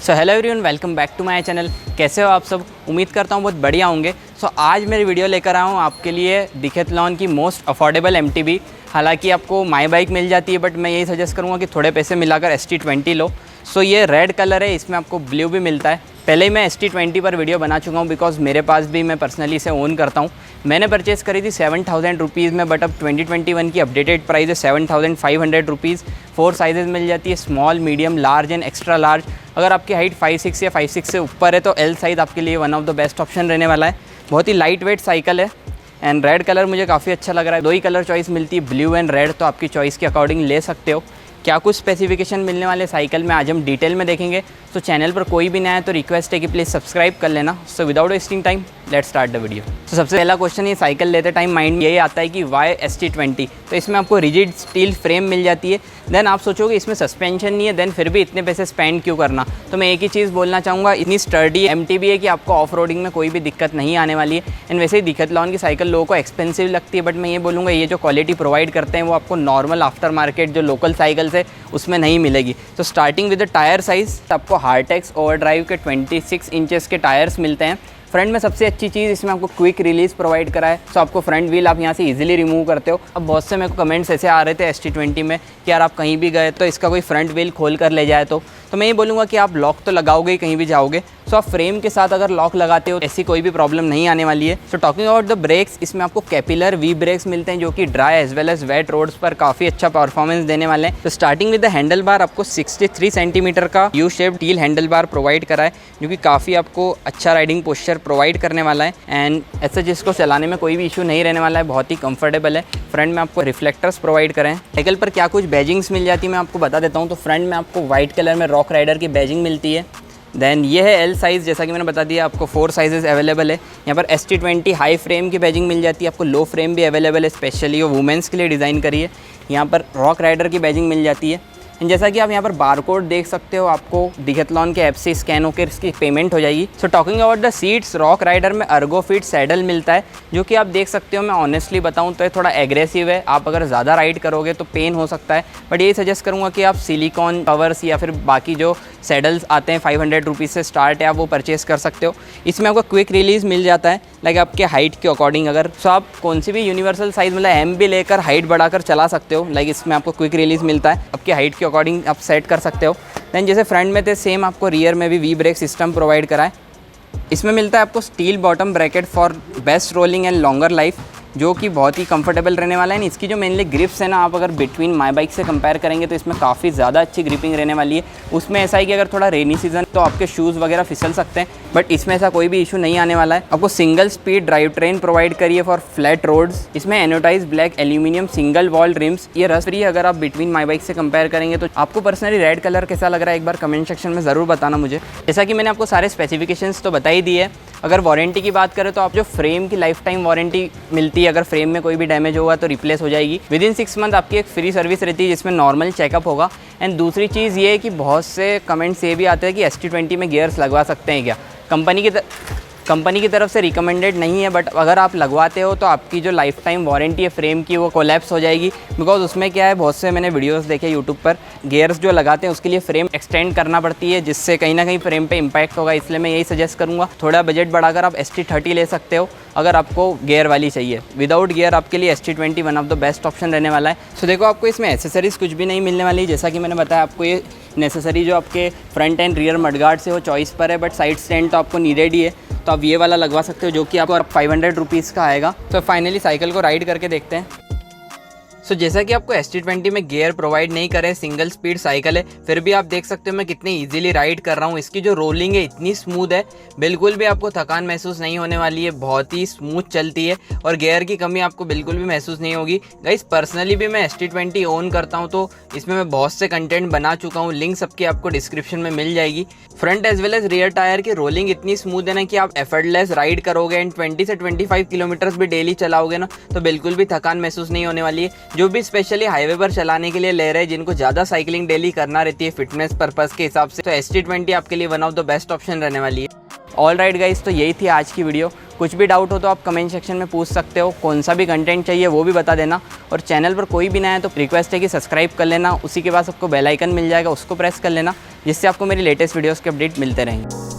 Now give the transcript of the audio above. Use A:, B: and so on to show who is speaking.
A: So hello everyone, welcome back to my channel. कैसे हो आप सब? उम्मीद करता हूँ बहुत बढ़िया होंगे। सो आज मेरी वीडियो लेकर आया हूँ आपके लिए डिकैथलॉन की मोस्ट अफोर्डेबल MTB। हालांकि आपको माई बाइक मिल जाती है, बट मैं यही सजेस्ट करूँगा कि थोड़े पैसे मिलाकर ST20 लो। सो ये रेड कलर है, इसमें आपको ब्लू भी मिलता है। पहले ही मैं ST20 पर वीडियो बना चुका हूँ बिकॉज मेरे पास भी, मैं पर्सनली इसे ओन करता हूँ। मैंने परचेज़ करी थी 7000 रुपीज़ में, बट अब 2021 की अपडेटेड प्राइस है 7500 रुपीज़। 4 साइजेज़ मिल जाती है, small, medium, large and extra large. अगर आपकी हाइट 5'6" या 5'6" से ऊपर है तो L साइज़ आपके लिए one of the best option रहने वाला है। बहुत ही लाइट वेट साइकिल है एंड रेड कलर मुझे काफ़ी अच्छा लग रहा है। 2 ही कलर चॉइस मिलती है, ब्लू एंड रेड, तो आपकी चॉइस के अकॉर्डिंग ले सकते हो। क्या कुछ स्पेसिफिकेशन मिलने वाले साइकिल में आज हम डिटेल में देखेंगे। तो चैनल पर कोई भी नया है तो रिक्वेस्ट है कि प्लीज़ सब्सक्राइब कर लेना। So without wasting time let's start the video. तो सबसे पहला क्वेश्चन ये साइकिल लेते टाइम माइंड यही आता है कि वाई ST20। तो इसमें आपको रिजिड स्टील फ्रेम मिल जाती है। देन आप सोचोगे इसमें सस्पेंशन नहीं है, देन फिर भी इतने पैसे स्पेंड क्यों करना। तो मैं एक ही चीज़ बोलना चाहूँगा, इतनी स्टर्डी MTB है कि आपको ऑफ रोडिंग में कोई भी दिक्कत नहीं आने वाली है। एंड वैसे ही डिकैथलॉन की साइकिल लोगों को एक्सपेंसिव लगती है, बट मैं ये बोलूँगा ये जो क्वालिटी प्रोवाइड करते हैं वो आपको नॉर्मल आफ्टर मार्केट जो लोकल साइकिल्स है उसमें नहीं मिलेगी। तो starting with the tyre size, आपको हार्टेक्स ओवरड्राइव के 26 इंचेस के टायर्स मिलते हैं। फ्रंट में सबसे अच्छी चीज़ इसमें आपको क्विक रिलीज़ प्रोवाइड करा है। सो आपको फ्रंट व्हील आप यहाँ से इजीली रिमूव करते हो। अब बहुत से मेरे को कमेंट्स ऐसे आ रहे थे ST20 में कि यार आप कहीं भी गए तो इसका कोई फ्रंट व्हील खोल कर ले जाए। तो मैं ये बोलूँगा कि आप लॉक तो लगाओगे ही कहीं भी जाओगे। सो आप फ्रेम के साथ अगर लॉक लगाते हो ऐसी कोई भी प्रॉब्लम नहीं आने वाली है। So talking about the brakes, इसमें आपको कैपिलर V ब्रेक्स मिलते हैं जो कि dry as well as wet roads पर काफ़ी अच्छा परफॉर्मेंस देने वाले हैं। तो starting with the handlebar, आपको 63 सेंटीमीटर का U shape steel handlebar provide करा है जो कि काफ़ी आपको अच्छा राइडिंग पोस्चर प्रोवाइड करने वाला है। एंड ऐसा जिसको चलाने में कोई भी इशू नहीं रहने वाला है, बहुत ही कंफर्टेबल है। फ्रंट में आपको रिफ्लेक्टर्स प्रोवाइड करें। साइकिल पर क्या कुछ बैजिंग्स मिल जाती है मैं आपको बता देता हूँ। तो फ्रंट में आपको व्हाइट कलर में रॉक राइडर की बैजिंग मिलती है। देन ये है L साइज़, जैसा कि मैंने बता दिया आपको 4 साइजेस अवेलेबल है। यहाँ पर ST20 हाई फ्रेम की बैजिंग मिल जाती है, आपको लो फ्रेम भी अवेलेबल है, स्पेशली वो वुमेंस के लिए डिज़ाइन करी है। यहाँ पर रॉक राइडर की बैजिंग मिल जाती है। जैसा कि आप यहाँ पर बारकोड देख सकते हो, आपको डिकैथलॉन के ऐप से स्कैन होकर इसकी पेमेंट हो जाएगी। So talking about the seats, rock rider में अर्गोफिट सैडल मिलता है जो कि आप देख सकते हो। मैं ऑनेस्टली बताऊँ तो ये थोड़ा एग्रेसिव है, आप अगर ज़्यादा राइड करोगे तो पेन हो सकता है, बट यही सजेस्ट करूँगा कि आप सिलिकॉन कवर्स या फिर बाकी जो सैडल्स आते हैं 500 रुपीज़ से स्टार्ट है, आप वो परचेज़ कर सकते हो। इसमें आपको क्विक रिलीज़ मिल जाता है लाइक आपके हाइट के अकॉर्डिंग। अगर सो आप कौन सी भी यूनिवर्सल साइज़ मतलब M भी लेकर हाइट बढ़ाकर चला सकते हो। लाइक इसमें आपको क्विक रिलीज़ मिलता है, आपके हाइट के अकॉर्डिंग आप सेट कर सकते हो। दैन जैसे फ्रंट में थे सेम आपको रियर में भी V ब्रेक सिस्टम प्रोवाइड करा है। इसमें मिलता है आपको steel bottom bracket for best rolling and longer life, जो कि बहुत ही कंफर्टेबल रहने वाला है। इसकी जो मेनली ग्रिप्स है ना, आप अगर बिटवीन माई बाइक से कंपेयर करेंगे तो इसमें काफ़ी ज़्यादा अच्छी ग्रिपिंग रहने वाली है। उसमें ऐसा है कि अगर थोड़ा रेनी सीजन तो आपके शूज़ वगैरह फिसल सकते हैं, बट इसमें ऐसा कोई भी इशू नहीं आने वाला है। आपको single speed drive train provide करिए फॉर फ्लैट रोड्स। इसमें anodised black aluminium single wall rims, ये रस्ट फ्री। अगर आप बिटवीन माई बाइक से कंपेयर करेंगे तो आपको पर्सनली रेड कलर कैसा लग रहा है एक बार कमेंट सेक्शन में ज़रूर बताना मुझे। जैसा कि मैंने आपको सारे स्पेसिफिकेशंस तो बता ही दिए है। अगर वारंटी की बात करें तो आप जो फ्रेम की लाइफ टाइम वारंटी मिलती है, अगर फ्रेम में कोई भी डैमेज होगा तो रिप्लेस हो जाएगी। विदिन 6 मंथ आपकी एक फ्री सर्विस रहती है जिसमें नॉर्मल चेकअप होगा। एंड दूसरी चीज़ ये है कि बहुत से कमेंट्स ये भी आते हैं कि ST20 में गियर्स लगवा सकते हैं क्या। कंपनी की तरफ से रिकमेंडेड नहीं है, बट अगर आप लगवाते हो तो आपकी जो लाइफ टाइम वारंटी है फ्रेम की वो कोलैप्स हो जाएगी। बिकॉज उसमें क्या है, बहुत से मैंने वीडियोस देखे यूट्यूब पर, गियर्स जो लगाते हैं उसके लिए फ्रेम एक्सटेंड करना पड़ती है जिससे कहीं ना कहीं फ्रेम पे इम्पैक्ट होगा। इसलिए मैं यही सजेस्ट करूँगा थोड़ा बजट बढ़ाकर आप ST30 ले सकते हो अगर आपको गियर वाली चाहिए। विदाउट गियर आपके लिए ST20 one of the best option रहने वाला है। सो देखो, आपको इसमें एसेसरीज़ कुछ भी नहीं मिलने वाली। जैसा कि मैंने बताया आपको, ये नेसेसरी जो आपके फ्रंट एंड रियर मडगार्ड से वो चॉइस पर है, बट साइड स्टैंड तो आपको नीडेड ही है। तो आप ये वाला लगवा सकते हो जो कि आपको 500 रुपीज़ का आएगा। तो फाइनली साइकिल को राइड करके देखते हैं। सो जैसा कि आपको ST20 में गियर प्रोवाइड नहीं करे, सिंगल स्पीड साइकिल है, फिर भी आप देख सकते हो मैं कितनी इजीली राइड कर रहा हूँ। इसकी जो रोलिंग है इतनी स्मूथ है, बिल्कुल भी आपको थकान महसूस नहीं होने वाली है, बहुत ही स्मूथ चलती है और गियर की कमी आपको बिल्कुल भी महसूस नहीं होगी। गाइस, पर्सनली भी मैं ST20 ओन करता हूँ, तो इसमें मैं बहुत से कंटेंट बना चुका हूँ, लिंक सबकी आपको डिस्क्रिप्शन में मिल जाएगी। Front as well as rear tyre की रोलिंग इतनी स्मूथ है ना कि आप एफर्टलेस राइड करोगे एंड 20 से 25 किलोमीटर्स भी डेली चलाओगे ना तो बिल्कुल भी थकान महसूस नहीं होने वाली है। जो भी स्पेशली हाईवे पर चलाने के लिए ले रहे हैं, जिनको ज़्यादा साइकिलिंग डेली करना रहती है फिटनेस पर्पस के हिसाब से, तो ST20 आपके लिए one of the best option रहने वाली है। ऑल राइट गाइस, तो यही थी आज की वीडियो। कुछ भी डाउट हो तो आप कमेंट सेक्शन में पूछ सकते हो, कौन सा भी कंटेंट चाहिए वो भी बता देना। और चैनल पर कोई भी नया है तो रिक्वेस्ट है कि सब्सक्राइब कर लेना, उसी के बाद आपको बेल आइकन मिल जाएगा, उसको प्रेस कर लेना, जिससे आपको मेरी लेटेस्ट वीडियोज़ के अपडेट मिलते रहेंगे।